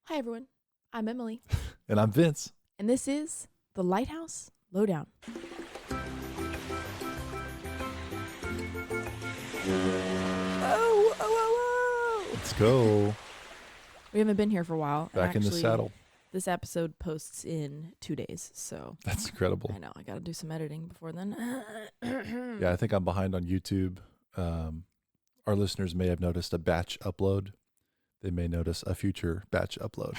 Hi, everyone. I'm Emily. And I'm Vince. And this is the Lighthouse Lowdown. Oh. Let's go. We haven't been here for a while. Back in the saddle. This episode posts in 2 days, so. That's incredible. I know. I got to do some editing before then. Yeah, I think I'm behind on YouTube. Our listeners may have noticed a batch upload. They may notice a future batch upload.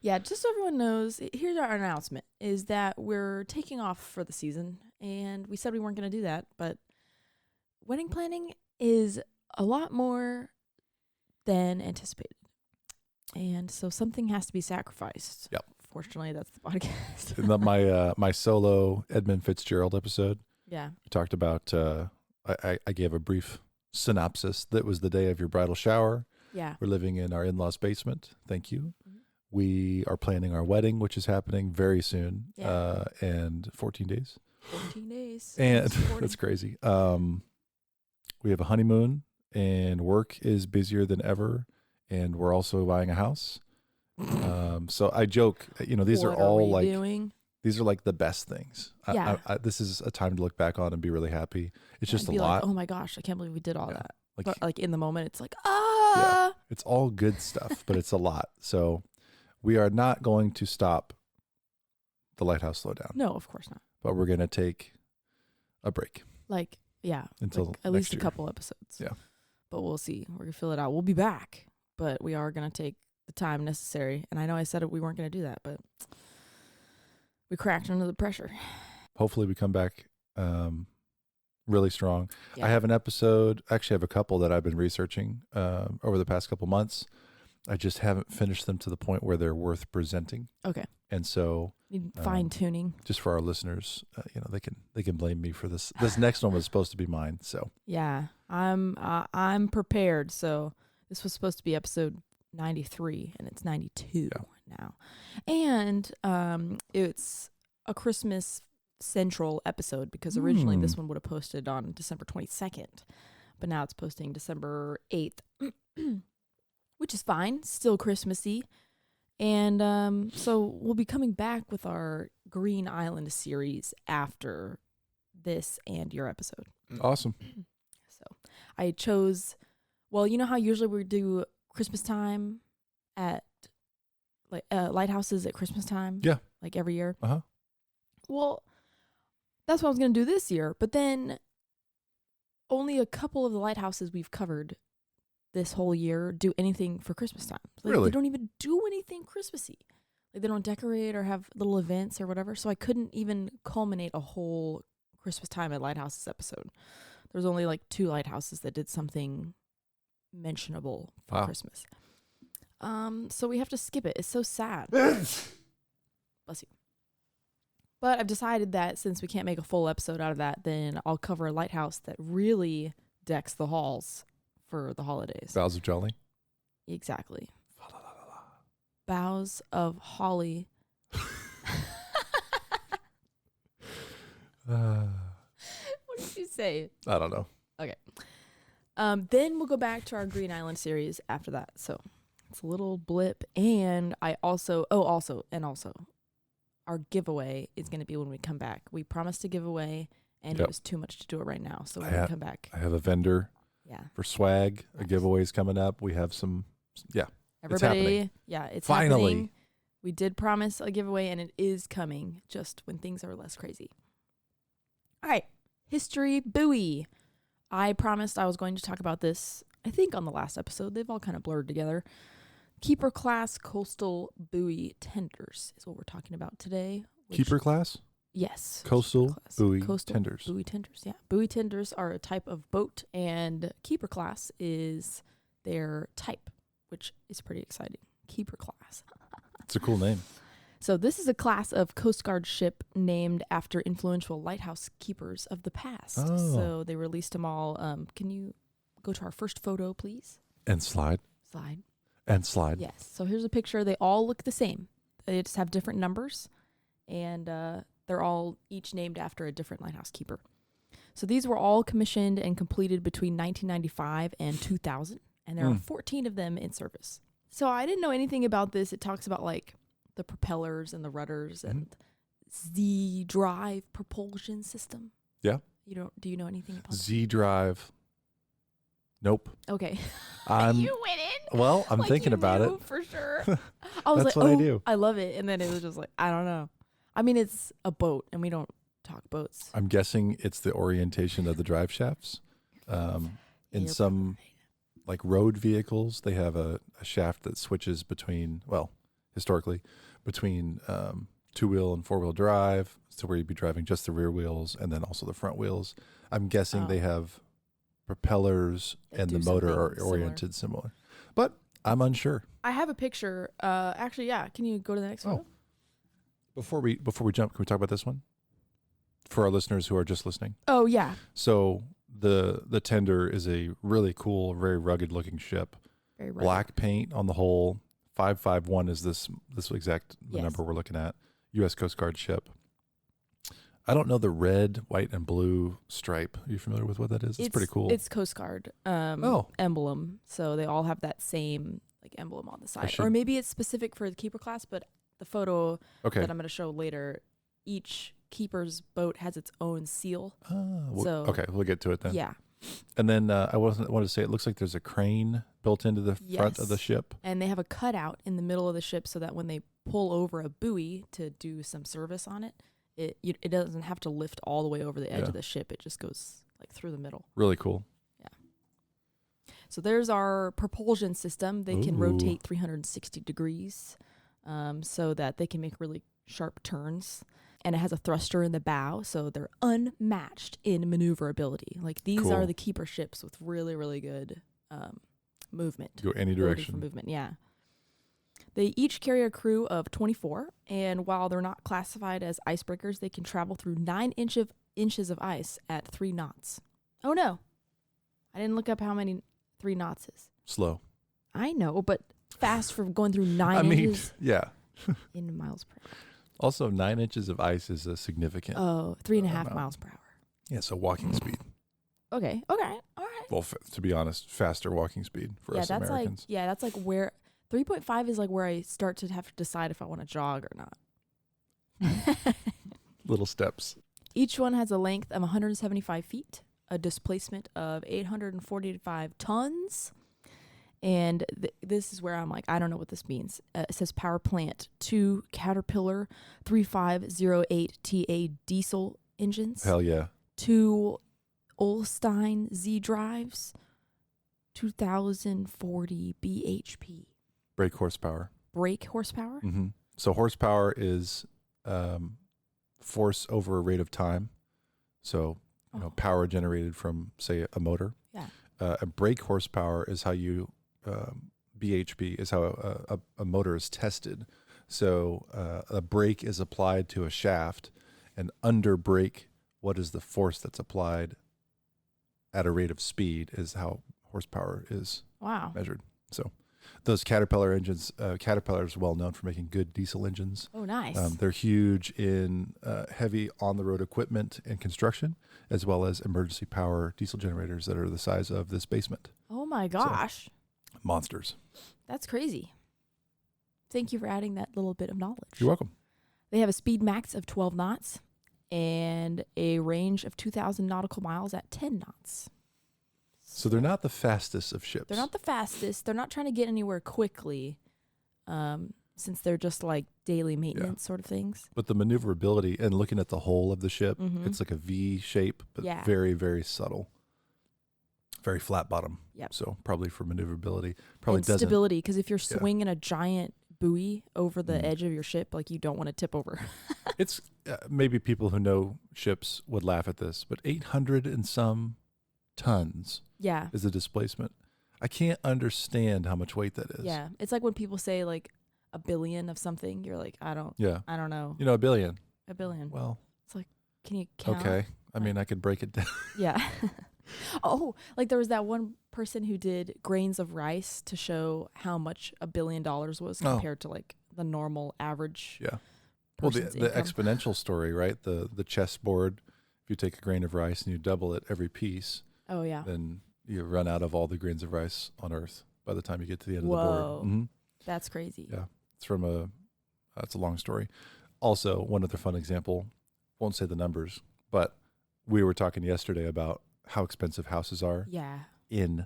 Yeah, just so everyone knows, here's our announcement, is that we're taking off for the season, and we said we weren't going to do that, but wedding planning is a lot more than anticipated. And so something has to be sacrificed. Yep. Fortunately, that's the podcast. In my solo Edmund Fitzgerald episode, Yeah. we talked about, I gave a brief synopsis. That was the day of your bridal shower. Yeah. We're living in our in-laws' basement. Thank you. Mhm. We are planning our wedding, which is happening very soon, Yeah. and 14 days. 14 days. And It's 40. that's crazy. We have a honeymoon, and work is busier than ever, and we're also buying a house. So I joke, these What are all we like doing? these are like the best things. Yeah. This is a time to look back on and be really happy. It's just a Be lot. Like, oh my gosh, I can't believe we did all Yeah. that. Like, But like in the moment, it's like, ah. it's all good stuff, but it's a lot. So we are not going to stop the Lighthouse Lowdown, No, of course not. but we're going to take a break Like, yeah. until like at next least year. a couple episodes. Yeah. But we'll see. We're going to fill it out. We'll be back, but we are going to take the time necessary. And I know I said we weren't going to do that, but we cracked under the pressure. Hopefully we come back really strong. Yeah. I have an episode, actually I have a couple that I've been researching over the past couple months. I just haven't finished them to the point where they're worth presenting. Okay. And so Need fine tuning. just for our listeners, they can blame me for this. This next one was supposed to be mine. So Yeah. I'm prepared. So this was supposed to be episode 93 and it's 92 now. And it's a Christmas central episode because originally this one would have posted on December 22nd, but now it's posting December 8th, which is fine. Still Christmassy. And so we'll be coming back with our Green Island series after this and your episode. awesome. So I chose, well, you know how usually we do Christmas time at like lighthouses at Christmas time? Yeah. Like every year? Uh-huh. Well, that's what I was going to do this year. But then only a couple of the lighthouses we've covered this whole year do anything for Christmas time. Like, Really? They don't even do anything Christmassy. Like they don't decorate or have little events or whatever. So I couldn't even culminate a whole Christmas time at lighthouses episode. There was only like 2 lighthouses that did something mentionable for Wow. Christmas. So we have to skip it. It's so sad. Bless you. But I've decided that since we can't make a full episode out of that, then I'll cover a lighthouse that really decks the halls for the holidays. Boughs of Jolly. Exactly. Boughs of holly. What did you say? I don't know. Then we'll go back to our Green Island series after that. So it's a little blip. And I also, our giveaway is going to be when we come back. We promised to give away, and it was too much to do it right now. So when we come back. I have a vendor Yeah. for swag. A Nice. giveaway's coming up. We have some, Everybody, happening. it's Finally. happening. We did promise a giveaway, and it is coming just when things are less crazy. All right. History buoy. I promised I was going to talk about this, I think, on the last episode. They've all kind of blurred together. Keeper class coastal buoy tenders is what we're talking about today. keeper class, Yes. coastal Class. buoy Coastal tenders. Buoy tenders, yeah. Buoy tenders are a type of boat, and keeper class is their type, which is pretty exciting. Keeper class. It's a cool name. So this is a class of Coast Guard ship named after influential lighthouse keepers of the past. Oh. So they released them all. Can you go to our first photo, please? And slide. Slide. And slide. Yes. So here's a picture. They all look the same. They just have different numbers, and they're all each named after a different lighthouse keeper. So these were all commissioned and completed between 1995 and 2000, and there are 14 of them in service. So I didn't know anything about this. It talks about like the propellers and the rudders and Z drive propulsion system. Yeah. Do you know anything about Z drive? Nope. Okay. I'm You went in. well. I'm like thinking you about knew it. for sure. I was That's like, what I oh, do. I love it, and then it was just like, I don't know. I mean, it's a boat, and we don't talk boats. I'm guessing it's the orientation of the drive shafts. In some like road vehicles, they have a shaft that switches between, well, historically, between 2-wheel and 4-wheel drive, so where you'd be driving just the rear wheels and then also the front wheels. I'm guessing they have propellers That and do the motor are something similar. oriented similar. But I'm unsure. I have a picture. Actually, yeah. Can you go to the next photo? Before we jump, can we talk about this one? For our listeners who are just listening. Oh, yeah. So the tender is a really cool, very rugged looking ship. Very rugged. Black paint on the hull. 551 is this exact the number we're looking at. U.S. Coast Guard ship. I don't know the red, white, and blue stripe. Are you familiar with what that is? It's pretty cool. It's Coast Guard emblem. So they all have that same like emblem on the side. Or maybe it's specific for the keeper class, but the photo that I'm going to show later, each keeper's boat has its own seal. Okay, we'll get to it then. Yeah. And then I wanted to say it looks like there's a crane built into the front of the ship. And they have a cutout in the middle of the ship so that when they pull over a buoy to do some service on it, it doesn't have to lift all the way over the edge of the ship. It just goes like through the middle. Really cool. Yeah. So there's our propulsion system. They can rotate 360 degrees so that they can make really sharp turns. And it has a thruster in the bow, so they're unmatched in maneuverability. Like these are the keeper ships with really, really good movement. Go any direction. For movement, yeah. They each carry a crew of 24, and while they're not classified as icebreakers, they can travel through 9 inches of ice at 3 knots. Oh no, I didn't look up how many 3 knots is. Slow. I know, but fast for going through 9 inches. Yeah. In miles per hour. Also, 9 inches of ice is a significant. 3.5 miles per hour. Yeah, so walking speed. Okay, all right. Well, to be honest, faster walking speed for us Americans. That's like where 3.5 is like where I start to have to decide if I want to jog or not. Little steps. Each one has a length of 175 feet, a displacement of 845 tons. And this is where I'm like, I don't know what this means. It says power plant, 2 Caterpillar 3508 TA diesel engines. Hell yeah. 2 Ulstein Z drives, 2040 BHP. Brake horsepower. Mm-hmm. So horsepower is force over a rate of time. So power generated from, say, a motor. Yeah. A brake horsepower is how you BHP is how a motor is tested. So a brake is applied to a shaft, and under brake, what is the force that's applied at a rate of speed is how horsepower is measured. So those Caterpillar engines, Caterpillar is well known for making good diesel engines. Oh, nice. They're huge in heavy on-the-road equipment and construction, as well as emergency power diesel generators that are the size of this basement. Oh, my gosh. So, monsters. That's crazy. Thank you for adding that little bit of knowledge. You're welcome. They have a speed max of 12 knots and a range of 2,000 nautical miles at 10 knots. So they're not the fastest of ships. They're not the fastest. They're not trying to get anywhere quickly, since they're just like daily maintenance sort of things. But the maneuverability and looking at the whole of the ship, it's like a V shape, but very, very subtle. Very flat bottom. Yep. So probably for maneuverability. Probably and doesn't. Stability, because if you're swinging a giant buoy over the edge of your ship, like you don't want to tip over. It's maybe people who know ships would laugh at this, but 800 and some tons is the displacement. I can't understand how much weight that is. Yeah. It's like when people say like a billion of something, you're like, I don't know. You know, a billion. A billion. Well. It's like, can you count? Okay. I mean, I could break it down. Yeah. Oh, like there was that one person who did grains of rice to show how much $1 billion was compared to like the normal average. Yeah. Well, the exponential story, right? The chessboard, if you take a grain of rice and you double it every piece. Oh, yeah. Then you run out of all the grains of rice on Earth by the time you get to the end of the board. Mm-hmm. That's crazy. Yeah. It's from that's a long story. Also, one other fun example, won't say the numbers, but we were talking yesterday about how expensive houses are in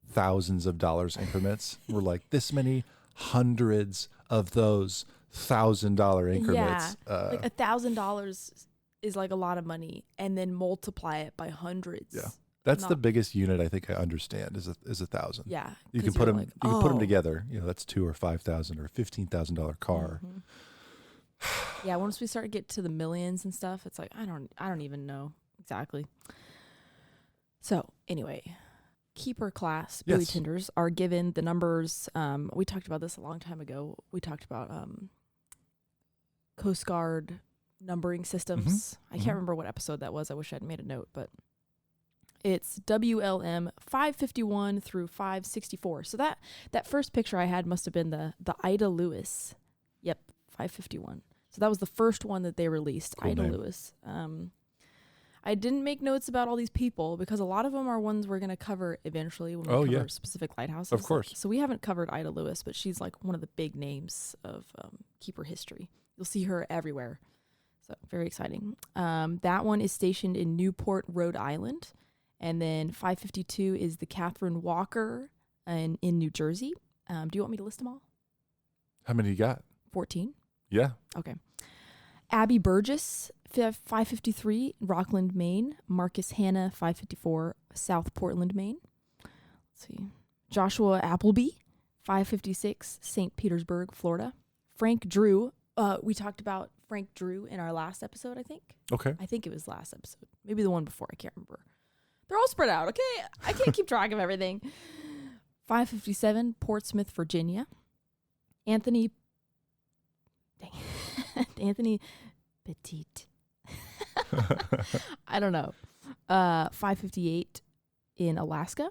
thousands of dollars increments. We're like, this many hundreds of those $1,000 increments. Yeah. Like $1,000 is like a lot of money, and then multiply it by hundreds. Yeah. That's the biggest unit I think I understand is 1,000. Yeah. You can put them like, you can put them together. You know, that's $2,000 or $5,000 or $15,000 car. Mm-hmm. Yeah, once we start to get to the millions and stuff, it's like I don't even know exactly. So anyway, keeper class buoy tenders are given the numbers. We talked about this a long time ago. We talked about Coast Guard numbering systems. I can't remember what episode that was. I wish I'd made a note, but it's WLM 551 through 564. So that first picture I had must have been the Ida Lewis. Yep, 551. So that was the first one that they released, cool Ida name. Lewis. I didn't make notes about all these people because a lot of them are ones we're going to cover eventually when we cover specific lighthouses. Of course. So we haven't covered Ida Lewis, but she's like one of the big names of keeper history. You'll see her everywhere. So very exciting. That one is stationed in Newport, Rhode Island. And then 552 is the Catherine Walker in New Jersey. Do you want me to list them all? How many you got? 14. Yeah. Okay. Abby Burgess, 553, Rockland, Maine. Marcus Hanna, 554, South Portland, Maine. Let's see. Joshua Appleby, 556, St. Petersburg, Florida. Frank Drew. We talked about Frank Drew in our last episode, I think. Okay. I think it was last episode. Maybe the one before. I can't remember. They're all spread out, okay? I can't keep track of everything. 557, Portsmouth, Virginia. Anthony Petit. I don't know. 558 in Alaska.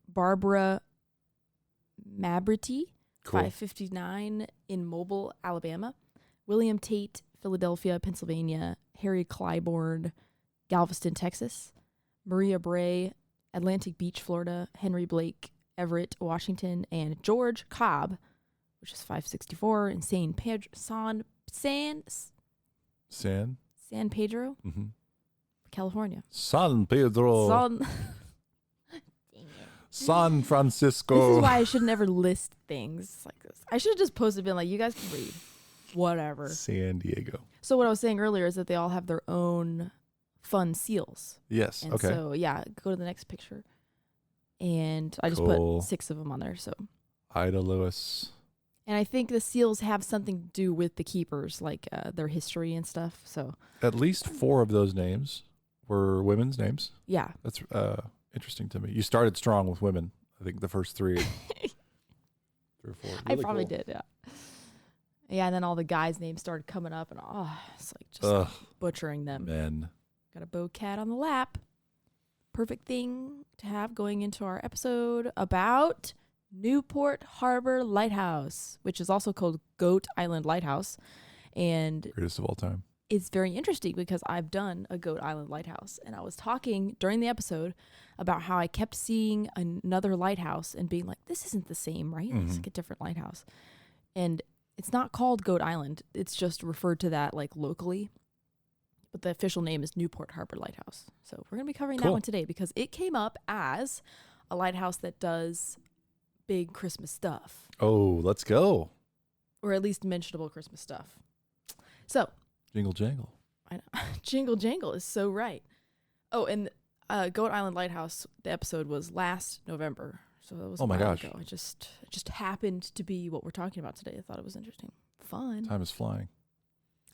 Barbara Mabrity, cool. 559 in Mobile, Alabama. William Tate, Philadelphia, Pennsylvania. Harry Clybourne, Galveston, Texas. Maria Bray, Atlantic Beach, Florida. Henry Blake, Everett, Washington. And George Cobb, which is 564 in San Pedro, California. San Pedro. San Francisco. This is why I should never list things like this. I should have just posted, been like, you guys can read. Whatever. San Diego. So what I was saying earlier is that they all have their own fun seals. Yes. And okay. So yeah, go to the next picture. And I just put 6 of them on there. So Ida Lewis. And I think the seals have something to do with the keepers, like their history and stuff. So at least 4 of those names were women's names. Yeah. That's interesting to me. You started strong with women. I think the first 3 or 4. Really I probably did, yeah. Yeah, and then all the guys' names started coming up, and it's like just butchering them. Men. Got a bow cat on the lap. Perfect thing to have going into our episode about Newport Harbor Lighthouse, which is also called Goat Island Lighthouse. And greatest of all time. It's very interesting because I've done a Goat Island Lighthouse, and I was talking during the episode about how I kept seeing another lighthouse and being like, this isn't the same, right? It's like a different lighthouse. And it's not called Goat Island. It's just referred to that like locally. But the official name is Newport Harbor Lighthouse. So we're going to be covering that one today because it came up as a lighthouse that does big Christmas stuff. Oh, let's go. Or at least mentionable Christmas stuff. So. Jingle jangle. I know. Jingle jangle is so right. Oh, and Goat Island Lighthouse, the episode was last November. So that was a while ago. It just happened to be what we're talking about today. I thought it was interesting. Fun. Time is flying.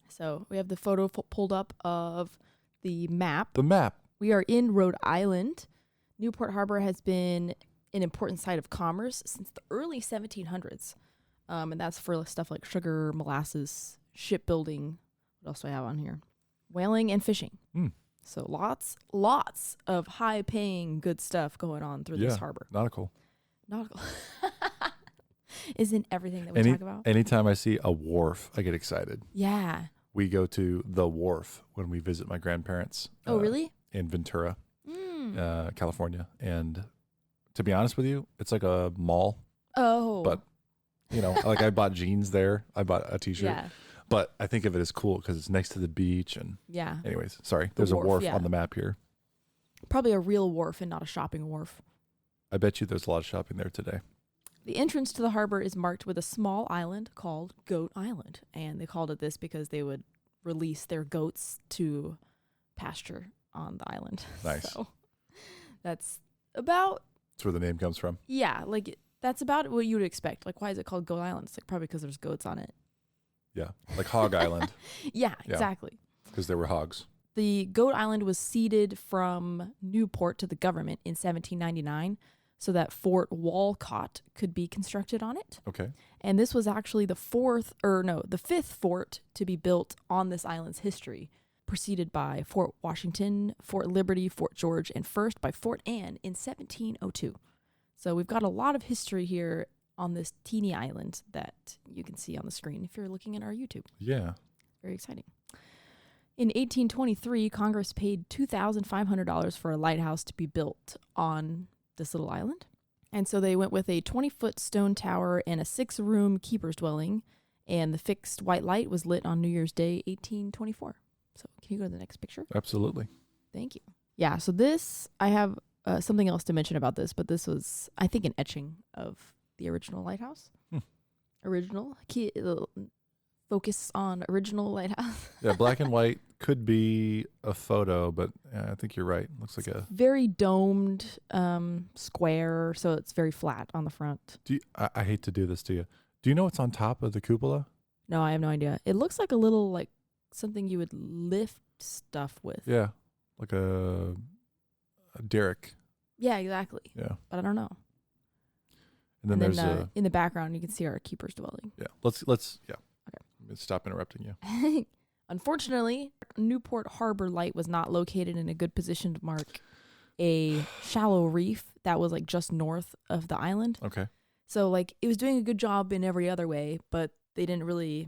So we have the photo pulled up of the map. The map. We are in Rhode Island. Newport Harbor has been an important site of commerce since the early 1700s. And that's for stuff like sugar, molasses, shipbuilding. What else do I have on here? Whaling and fishing. So lots of high-paying good stuff going on through this harbor. Nautical. Isn't everything that we talk about? Anytime I see a wharf, I get excited. Yeah. We go to the wharf when we visit my grandparents. Oh, really? In Ventura, California. And to be honest with you, it's like a mall. Oh. But You know, like I bought jeans there. I bought a t-shirt. Yeah. But I think of it as cool because it's next to the beach. And Yeah. anyways, sorry. There's a wharf yeah. on the map here. Probably a real wharf and not a shopping wharf. I bet you there's a lot of shopping there today. The entrance to the harbor is marked with a small island called Goat Island. And they called it this because they would release their goats to pasture on the island. Nice. So that's about... That's where the name comes from. Yeah, like that's about what you would expect. Like, why is it called Goat Island? It's like probably because there's goats on it. Yeah, like Hog Island. Yeah, exactly. Because there were hogs. The Goat Island was ceded from Newport to the government in 1799 so that Fort Walcott could be constructed on it. Okay. And this was actually the fifth fort to be built on this island's history, preceded by Fort Washington, Fort Liberty, Fort George, and first by Fort Anne in 1702. So we've got a lot of history here on this teeny island that you can see on the screen if you're looking at our YouTube. Yeah. Very exciting. In 1823, Congress paid $2,500 for a lighthouse to be built on this little island. And so they went with a 20-foot stone tower and a 6-room keeper's dwelling, and the fixed white light was lit on New Year's Day, 1824. So can you go to the next picture? Absolutely. Thank you. Yeah, so this, I have something else to mention about this, but this was, I think, an etching of the original lighthouse. Original. Focus on original lighthouse. Yeah, black and white could be a photo, but I think you're right. Looks like a very domed square, so it's very flat on the front. I hate to do this to you. Do you know what's on top of the cupola? No, I have no idea. It looks like a little, like, something you would lift stuff with. Yeah, like a derrick. Yeah, exactly. Yeah. But I don't know. And then there's in the background, you can see our keeper's dwelling. Yeah. Let's yeah. Okay. Stop interrupting you. Unfortunately, Newport Harbor Light was not located in a good position to mark a shallow reef that was like just north of the island. Okay. So like it was doing a good job in every other way, but they didn't really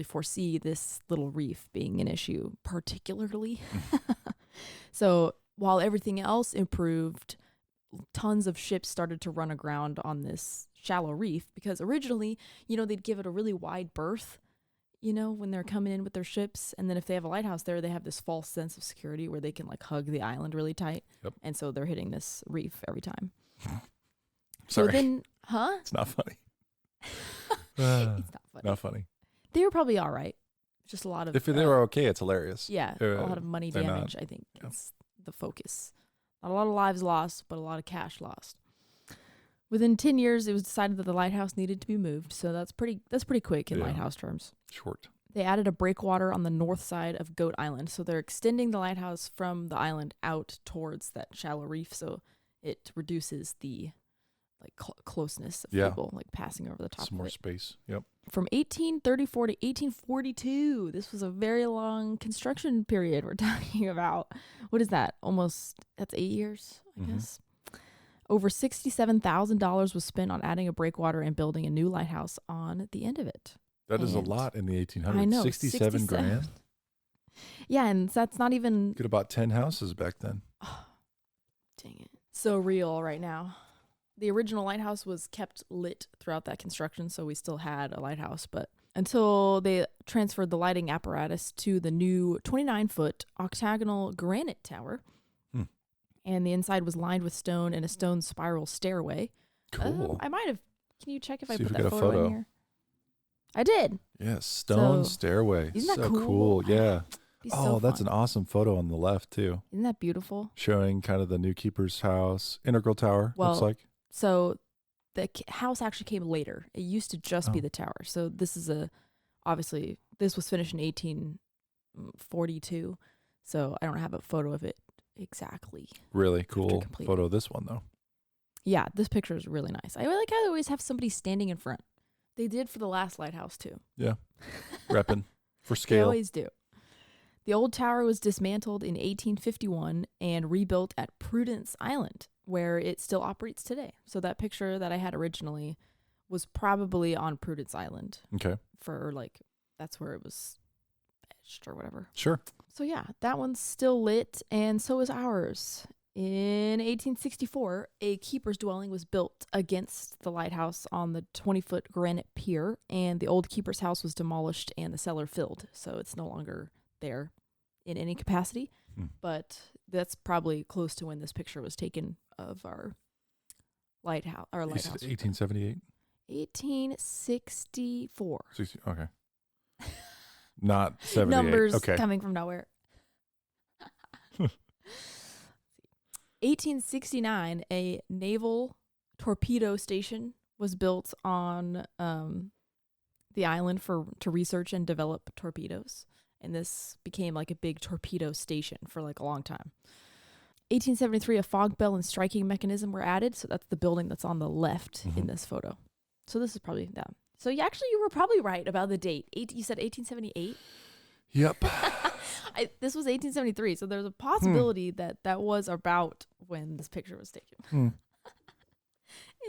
foresee this little reef being an issue particularly. So while everything else improved, tons of ships started to run aground on this shallow reef because originally, they'd give it a really wide berth, when they're coming in with their ships. And then if they have a lighthouse there, they have this false sense of security where they can like hug the island really tight. Yep. And so they're hitting this reef every time. Sorry. So then, It's not funny. It's not funny. Not funny. They were probably all right. Just a lot of... If they were okay, it's hilarious. Yeah, a lot of money damage, I think, is the focus. Not a lot of lives lost, but a lot of cash lost. Within 10 years, it was decided that the lighthouse needed to be moved, so that's pretty quick in lighthouse terms. Short. They added a breakwater on the north side of Goat Island, so they're extending the lighthouse from the island out towards that shallow reef, so it reduces the closeness of people like passing over the top Some of more it. space. Yep. From 1834 to 1842, this was a very long construction period we're talking about. What is that? That's 8 years, I guess. Over $67,000 was spent on adding a breakwater and building a new lighthouse on the end of it. That is a lot in the 1800s. I know. 67 grand. Yeah, and that's not even... Could have bought 10 houses back then. Oh, dang it. So real right now. The original lighthouse was kept lit throughout that construction, so we still had a lighthouse, but until they transferred the lighting apparatus to the new 29-foot octagonal granite tower, and the inside was lined with stone and a stone spiral stairway. Cool. I might have... Can you check if I See put if we that got a photo photo. in here? I did. Yes, stone stairway. Isn't that so cool? Yeah. That's an awesome photo on the left, too. Isn't that beautiful? Showing kind of the new keeper's house. Integral tower, looks like. So the house actually came later. It used to just be the tower. So this is obviously, this was finished in 1842. So I don't have a photo of it exactly. Really cool photo of this one, though. Yeah, this picture is really nice. I like how they always have somebody standing in front. They did for the last lighthouse, too. Yeah. Repping for scale. They always do. The old tower was dismantled in 1851 and rebuilt at Prudence Island, where it still operates today. So that picture that I had originally was probably on Prudence Island. Okay. That's where it was etched or whatever. Sure. So yeah, that one's still lit, and so is ours. In 1864, a keeper's dwelling was built against the lighthouse on the 20-foot granite pier, and the old keeper's house was demolished and the cellar filled, so it's no longer there in any capacity. But that's probably close to when this picture was taken of our lighthouse. 1878? 1864. Okay. Not 78. Numbers okay. coming from nowhere. 1869, a naval torpedo station was built on the island to research and develop torpedoes. And this became like a big torpedo station for like a long time. 1873, a fog bell and striking mechanism were added. So that's the building that's on the left in this photo. So this is probably that. So you were probably right about the date. You said 1878? Yep. This was 1873, so there's a possibility that was about when this picture was taken.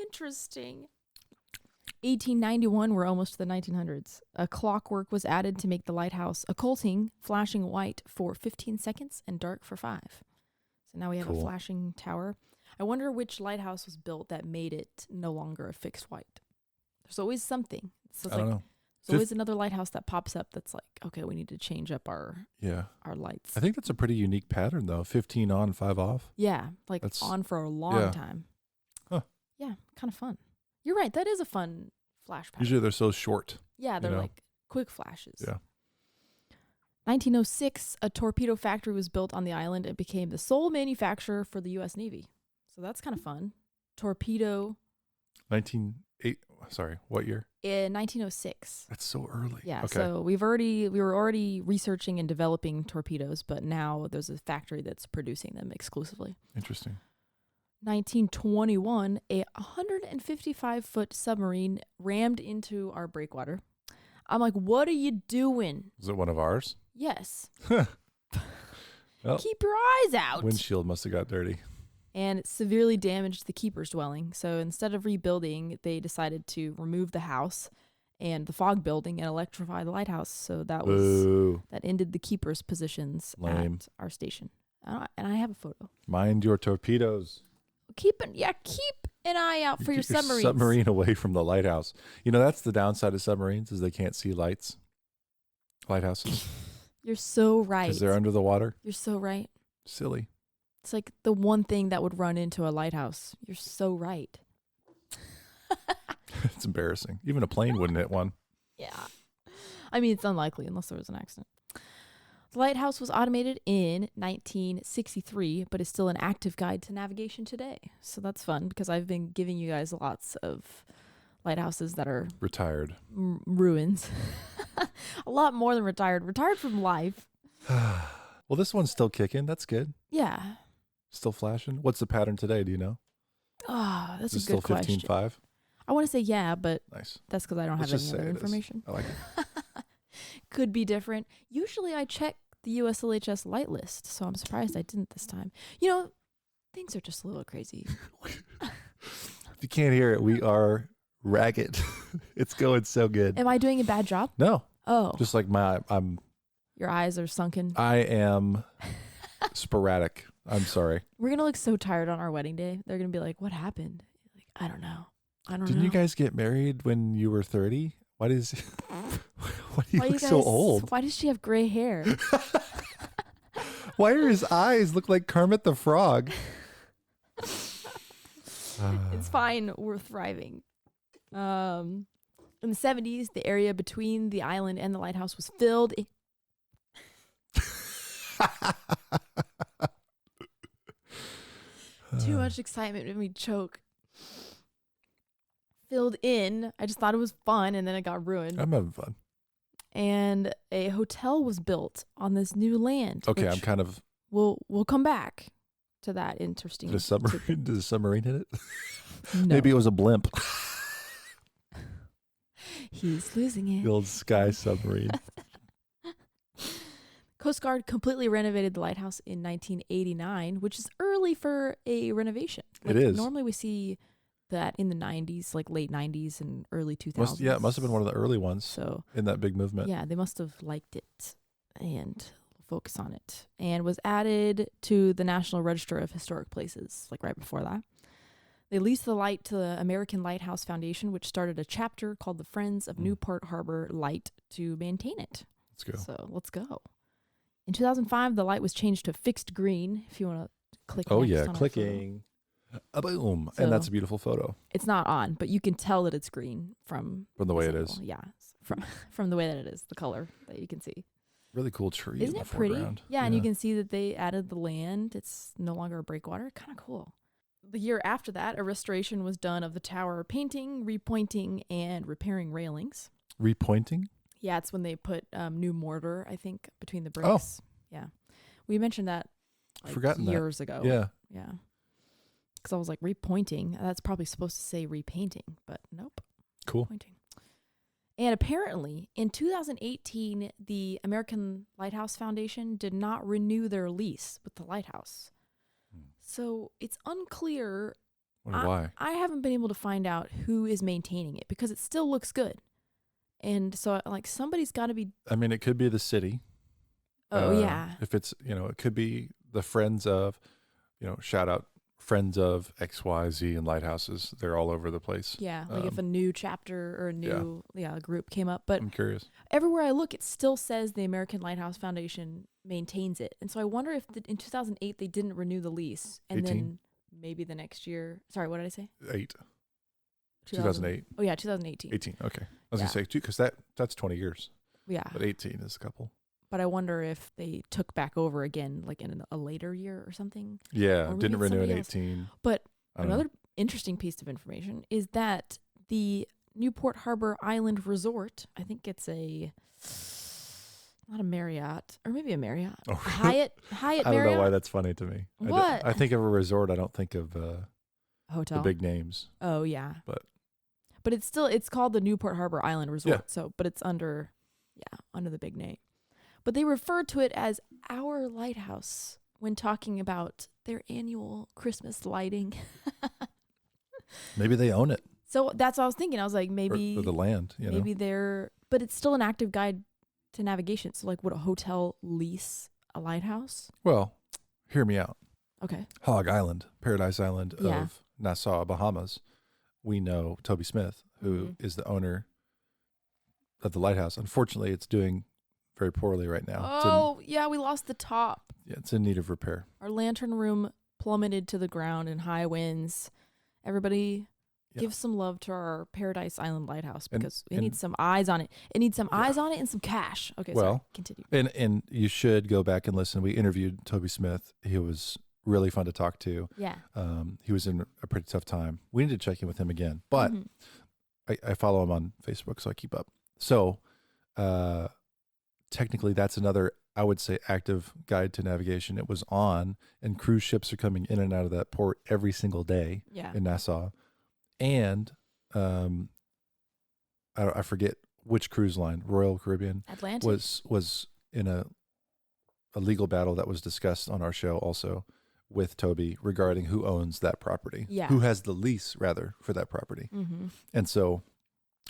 Interesting. 1891, we're almost to the 1900s. A clockwork was added to make the lighthouse occulting, flashing white for 15 seconds and dark for 5. So now we have a flashing tower. I wonder which lighthouse was built that made it no longer a fixed white. There's always something. So it's I don't know. There's always another lighthouse that pops up that's like, okay, we need to change up our lights. I think that's a pretty unique pattern, though. 15 on, 5 off. Yeah, like that's on for a long time. Huh. Yeah, kind of fun. You're right. That is a fun flash pattern. Usually they're so short. Yeah, they're like quick flashes. Yeah. 1906, a torpedo factory was built on the island and became the sole manufacturer for the U.S. Navy. So that's kind of fun. Torpedo. 1908. Sorry, what year? In 1906. That's so early. Yeah, okay. so we were already researching and developing torpedoes, but now there's a factory that's producing them exclusively. Interesting. 1921, a 155-foot submarine rammed into our breakwater. I'm like, what are you doing? Is it one of ours? Yes. Well, keep your eyes out. Windshield must have got dirty. And it severely damaged the keeper's dwelling. So instead of rebuilding, they decided to remove the house and the fog building and electrify the lighthouse. So that ended the keeper's positions at our station. And I have a photo. Mind your torpedoes. Keep an eye out for your submarines. Submarine away from the lighthouse. You know, that's the downside of submarines is they can't see lighthouses. You're so right. Because they're under the water. You're so right. Silly. It's like the one thing that would run into a lighthouse. You're so right. It's embarrassing. Even a plane wouldn't hit one. Yeah. I mean, it's unlikely unless there was an accident. The lighthouse was automated in 1963, but is still an active guide to navigation today. So that's fun because I've been giving you guys lots of lighthouses that are retired ruins. A lot more than retired from life. Well, this one's still kicking. That's good. Yeah. Still flashing. What's the pattern today? Do you know? Oh, that's is a good question. Still 15.5? I want to say yeah, but nice. That's because I don't have any other information. I like it. Could be different. Usually I check the USLHS light list, so I'm surprised I didn't this time. You know, things are just a little crazy. If you can't hear it, we are ragged. It's going so good. Am I doing a bad job? No. Oh. Just like your eyes are sunken. I am sporadic. I'm sorry. We're going to look so tired on our wedding day. They're going to be like, what happened? Like, I don't know. Didn't you guys get married when you were 30? Why do you look so old? Why does she have gray hair? Why do his eyes look like Kermit the Frog? It's fine. We're thriving. In the 70s, the area between the island and the lighthouse was filled. Too much excitement made me choke. Filled in. I just thought it was fun, and then it got ruined. I'm having fun. And a hotel was built on this new land. Okay, I'm kind of. We'll come back to that interesting. Did the submarine hit it? No. Maybe it was a blimp. He's losing it. The old sky submarine. Coast Guard completely renovated the lighthouse in 1989, which is early for a renovation. It is. Normally we see that in the 90s, like late 90s and early 2000s. It must have been one of the early ones. So in that big movement. Yeah, they must have liked it. And focus on it, and was added to the National Register of Historic Places, like right before that. They leased the light to the American Lighthouse Foundation, which started a chapter called the Friends of Newport Harbor Light to maintain it. Let's go. So let's go. In 2005, the light was changed to fixed green. If you want to click. Oh, next yeah. on our Clicking. Boom. So and that's a beautiful photo. It's not on, but you can tell that it's green from the way it angle. is. Yeah, from the way that it is, the color that you can see. Really cool tree. Isn't in it the pretty? foreground. Yeah, and you can see that they added the land. It's no longer a breakwater. Kind of cool. The year after that, a restoration was done of the tower, painting, repointing, and repairing railings. Repointing? Yeah, it's when they put new mortar, I think, between the bricks. Oh. Yeah. We mentioned that years ago. Yeah. Yeah. Because I was like, repointing. That's probably supposed to say repainting, but nope. Cool. Pointing. And apparently, in 2018, the American Lighthouse Foundation did not renew their lease with the lighthouse. So it's unclear. Why? I haven't been able to find out who is maintaining it because it still looks good. And so, like, somebody's got to be. I mean, it could be the city. Oh, yeah. If it's, it could be the friends of, shout out friends of XYZ and lighthouses. They're all over the place. Yeah. Like if a new chapter or a new group came up. But I'm curious. Everywhere I look, it still says the American Lighthouse Foundation maintains it. And so I wonder if in 2008 they didn't renew the lease. And 18? then maybe the next year. Sorry, what did I say? 2008. Oh, yeah, 2018. 18. Okay. I was going to say, too, because that's 20 years. Yeah. But 18 is a couple. But I wonder if they took back over again, like in a later year or something. Yeah, or didn't renew in else. 18. But another interesting piece of information is that the Newport Harbor Island Resort, I think it's not a Marriott, or maybe a Marriott. Oh, Hyatt Marriott. I don't know why that's funny to me. What? I think of a resort. I don't think of hotel. the big names. Oh, yeah. But it's called the Newport Harbor Island Resort. Yeah. So, but it's under the big name. But they refer to it as our lighthouse when talking about their annual Christmas lighting. Maybe they own it. So that's what I was thinking. I was like, maybe or the land. Maybe but it's still an active guide to navigation. So, like, would a hotel lease a lighthouse? Well, hear me out. Okay. Hog Island, Paradise Island of Nassau, Bahamas. We know Toby Smith, who is the owner of the lighthouse. Unfortunately, it's doing very poorly right now. We lost the top. Yeah, it's in need of repair. Our lantern room plummeted to the ground in high winds. Everybody give some love to our Paradise Island Lighthouse because it needs some eyes on it. It needs some eyes on it and some cash. Okay, sorry, continue. And you should go back and listen. We interviewed Toby Smith. He was really fun to talk to. Yeah. He was in a pretty tough time. We need to check in with him again. But I follow him on Facebook, so I keep up. So technically, that's another, I would say, active guide to navigation. It was on, and cruise ships are coming in and out of that port every single day in Nassau. And I forget which cruise line, Royal Caribbean, Atlantic, was in a legal battle that was discussed on our show also with Toby regarding who owns that property, who has the lease rather for that property, and so,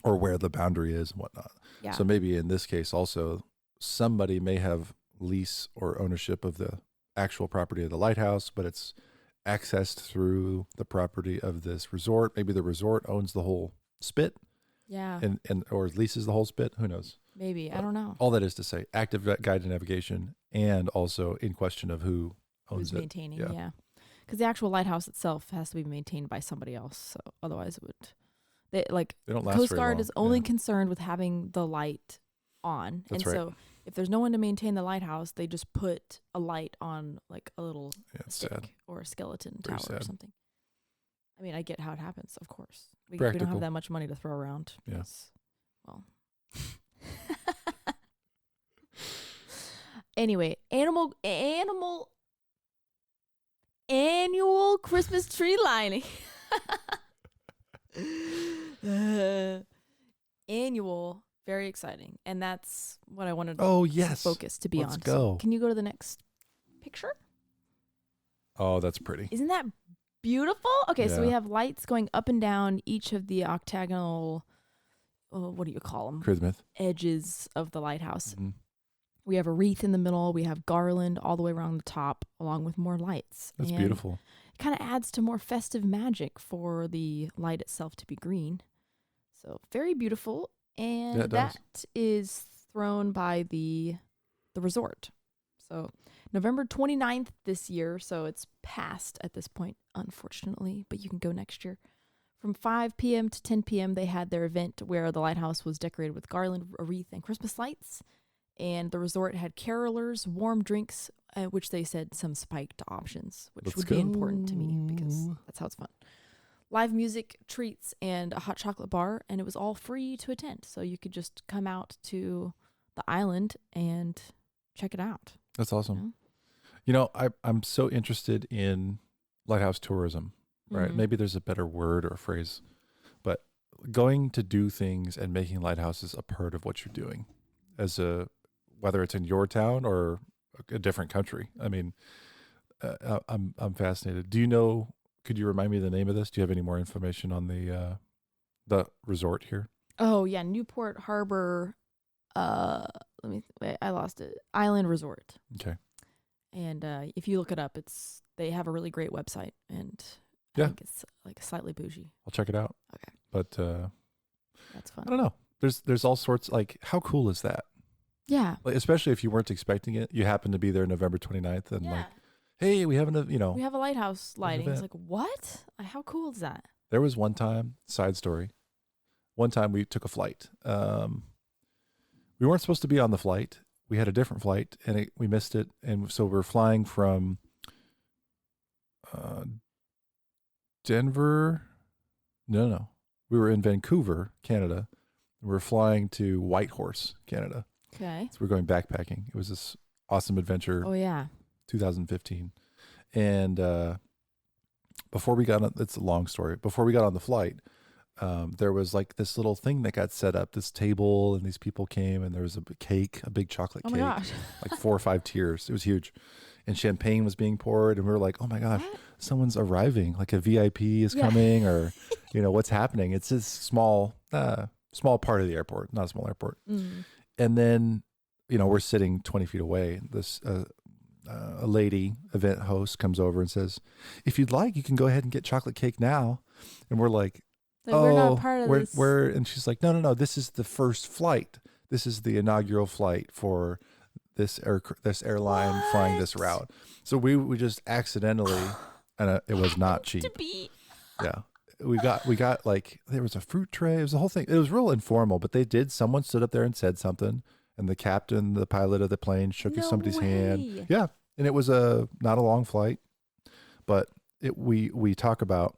or where the boundary is and whatnot. Yeah. So maybe in this case also somebody may have lease or ownership of the actual property of the lighthouse, but it's accessed through the property of this resort. Maybe the resort owns the whole spit. Yeah. And or leases the whole spit. Who knows? Maybe. I don't know. All that is to say, active guide to navigation and also in question of who owns Who's maintaining, yeah. Because the actual lighthouse itself has to be maintained by somebody else. So otherwise it would, they don't last Coast Guard is only concerned with having the light on. That's and right. So if there's no one to maintain the lighthouse, they just put a light on like a little stick or a skeleton tower or something. I mean, I get how it happens, of course. We don't have that much money to throw around. Yes. Well. Anyway, annual Christmas tree lighting. Annual, very exciting, and that's what I wanted. To focus to be on. Let's go. So can you go to the next picture? Oh, that's pretty. Isn't that beautiful? Okay, so we have lights going up and down each of the octagonal. What do you call them? Christmas Edges of the lighthouse. We have a wreath in the middle. We have garland all the way around the top, along with more lights. That's And beautiful. it kind of adds to more festive magic for the light itself to be green. So very beautiful. And Yeah, it does. that is thrown by the resort. So November 29th this year. So it's past at this point, unfortunately, but you can go next year. From 5 p.m. to 10 p.m., they had their event where the lighthouse was decorated with garland, a wreath, and Christmas lights. And the resort had carolers, warm drinks, which they said some spiked options, which would be important to me because that's how it's fun. Live music, treats, and a hot chocolate bar, and it was all free to attend. So you could just come out to the island and check it out. That's awesome. You know, I'm so interested in lighthouse tourism, right? Mhm. Maybe there's a better word or a phrase, but going to do things and making lighthouses a part of what you're doing whether it's in your town or a different country. I mean, I'm fascinated. Could you remind me of the name of this? Do you have any more information on the resort here? Oh, yeah, Newport Harbor, I lost it. Island Resort. Okay. And if you look it up, they have a really great website, and I think it's like slightly bougie. I'll check it out. Okay. But That's fun. I don't know. There's all sorts, like, how cool is that? Yeah. Like, especially if you weren't expecting it. You happen to be there November 29th and like, hey, we have we have a lighthouse lighting. It's event. like, what? How cool is that? There was one time, side story. One time we took a flight. We weren't supposed to be on the flight. We had a different flight and we missed it. And so we're flying from Denver. No. We were in Vancouver, Canada. We're flying to Whitehorse, Canada. Okay. So we're going backpacking. It was this awesome adventure. Oh, yeah. 2015. And before we got on, it's a long story. Before we got on the flight, there was like this little thing that got set up, this table, and these people came, and there was a big chocolate cake, Oh, my gosh. like 4 or 5 tiers. It was huge. And champagne was being poured, and we were like, oh my gosh, What? someone's arriving, like a VIP is coming, or, what's happening? It's this small part of the airport, not a small airport. Mm. And then, we're sitting 20 feet away. This a lady event host comes over and says, if you'd like, you can go ahead and get chocolate cake now. And we're like, We're not part of this. And she's like, no, this is the first flight. This is the inaugural flight for this airline flying this route. So we just accidentally, and it was not cheap. Yeah. We got like, there was a fruit tray. It was the whole thing. It was real informal, but someone stood up there and said something, and the captain, the pilot of the plane, shook somebody's hand. Yeah. And it was not a long flight, but we talk about,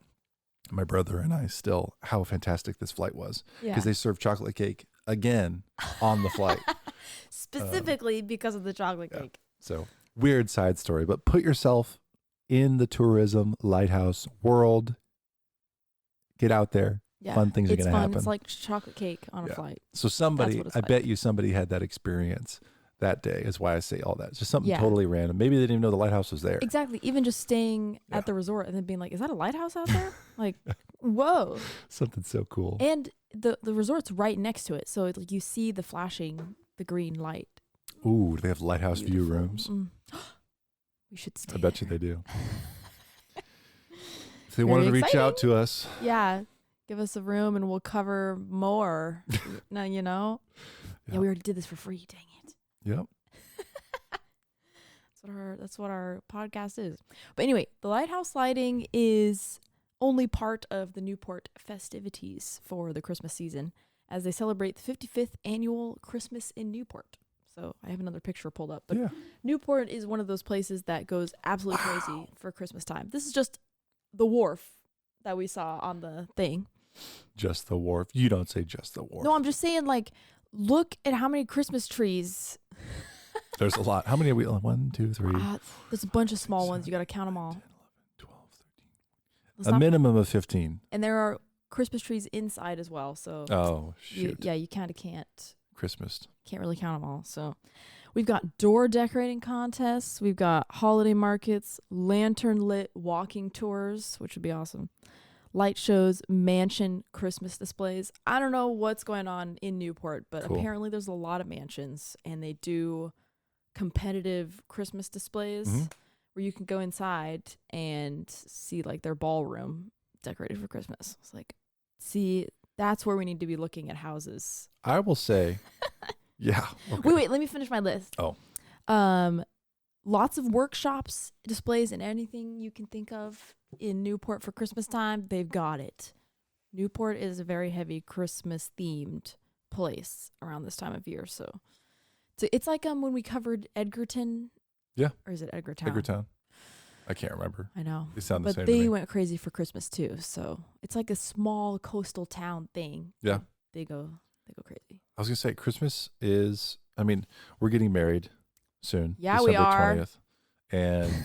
my brother and I still, how fantastic this flight was, because they served chocolate cake again on the flight. Specifically because of the chocolate cake. So weird side story, but put yourself in the tourism lighthouse world. Get out there. Yeah. Fun things are going to happen. It's like chocolate cake on a flight. So bet you somebody had that experience that day, is why I say all that. It's just something totally random. Maybe they didn't even know the lighthouse was there. Exactly. Even just staying at the resort and then being like, is that a lighthouse out there? Like, whoa. Something so cool. And the resort's right next to it. So like you see the flashing, the green light. Ooh, do they have lighthouse view rooms? We should stay I bet there. you they do. If they wanted to reach out to us. Yeah. Give us a room and we'll cover more. Now, Yeah, we already did this for free. Dang it. Yep. That's what our podcast is. But anyway, the lighthouse lighting is only part of the Newport festivities for the Christmas season, as they celebrate the 55th annual Christmas in Newport. So I have another picture pulled up. But Newport is one of those places that goes absolutely crazy for Christmas time. This is just the wharf that we saw on the thing. Just the wharf. You don't say just the wharf. No, I'm just saying, like, look at how many Christmas trees. There's a lot. How many are we? 1, 2, 3. There's a bunch of small ones. You got to count them all. 10, 11, 12, 13. A minimum of 15. And there are Christmas trees inside as well. So shoot. You kind of can't really count them all. So we've got door decorating contests. We've got holiday markets, lantern lit walking tours, which would be awesome. Light shows, mansion Christmas displays. I don't know what's going on in Newport, but apparently there's a lot of mansions, and they do competitive Christmas displays where you can go inside and see like their ballroom decorated for Christmas. It's like, see, that's where we need to be looking at houses. I will say, yeah. Okay. Wait, let me finish my list. Oh. Lots of workshops, displays, and anything you can think of in Newport for Christmas time, they've got it. Newport is a very heavy Christmas themed place around this time of year. So it's like when we covered Edgerton. Yeah. Or is it Edgartown? Edgartown. I can't remember. I know. They sound the same But to me. they went crazy for Christmas too. So it's like a small coastal town thing. Yeah. They go crazy. I was going to say Christmas is, we're getting married soon. Yeah, we are. December 20th. And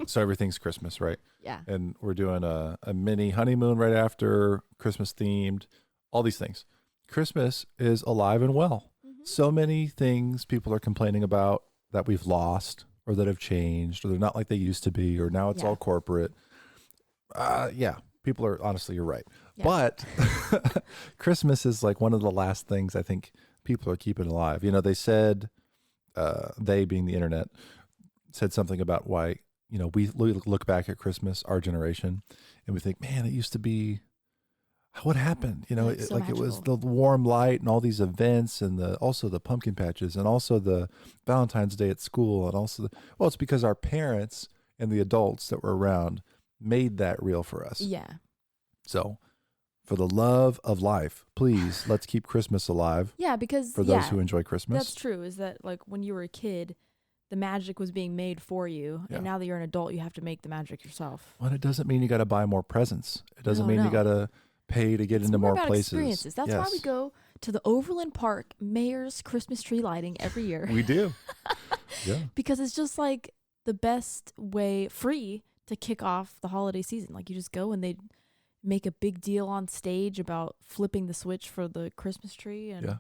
so everything's Christmas, right? Yeah. And we're doing a mini honeymoon right after, Christmas themed, all these things. Christmas is alive and well. Mm-hmm. So many things people are complaining about that we've lost or that have changed or they're not like they used to be or now it's all corporate. People are, honestly, you're right. Yeah. But Christmas is like one of the last things I think people are keeping alive. You know, they said, they being the internet, said something about why, we look back at Christmas, our generation, and we think, man, it used to be, what happened? It was the warm light and all these events and also the pumpkin patches and also the Valentine's Day at school and also it's because our parents and the adults that were around made that real for us. Yeah. So for the love of life, please, let's keep Christmas alive. Yeah, because for those who enjoy Christmas. That's true. Is that like when you were a kid, the magic was being made for you. Yeah. And now that you're an adult, you have to make the magic yourself. Well, it doesn't mean you got to buy more presents. It doesn't mean you got to pay to get into more places. Experiences. That's why we go to the Overland Park Mayor's Christmas tree lighting every year. We do. Yeah. Because it's just like the best way, free, to kick off the holiday season. Like you just go and they make a big deal on stage about flipping the switch for the Christmas tree. And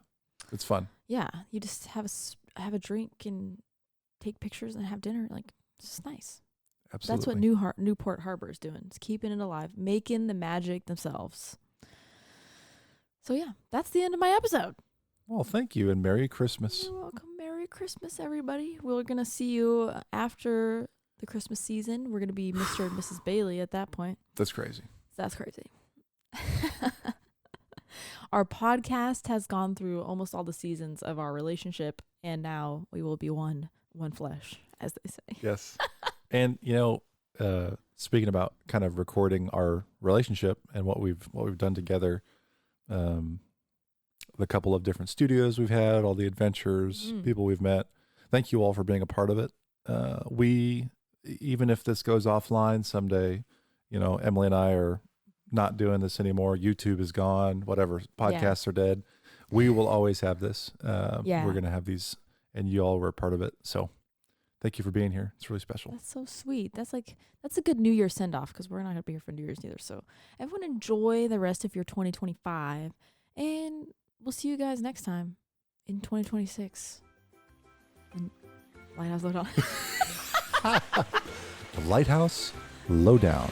it's fun. Yeah. You just have a drink and take pictures and have dinner. Like, it's just nice. Absolutely. That's what Newport Harbor is doing. It's keeping it alive, making the magic themselves. So yeah, that's the end of my episode. Well, thank you and Merry Christmas. You're welcome. Merry Christmas, everybody. We're going to see you after the Christmas season. We're going to be Mr. and Mrs. Bailey at that point. That's crazy. That's crazy. Our podcast has gone through almost all the seasons of our relationship, and now we will be one flesh, as they say. Yes. And speaking about kind of recording our relationship and what we've done together, the couple of different studios we've had, all the adventures, people we've met. Thank you all for being a part of it. We, even if this goes offline someday, Emily and I are not doing this anymore. YouTube is gone. Whatever, podcasts are dead. We will always have this. We're going to have these, and you all were a part of it. So thank you for being here. It's really special. That's so sweet. That's a good New Year's send-off because we're not going to be here for New Year's either. So everyone enjoy the rest of your 2025, and we'll see you guys next time in 2026 in Lighthouse Lowdown. The Lighthouse Lowdown.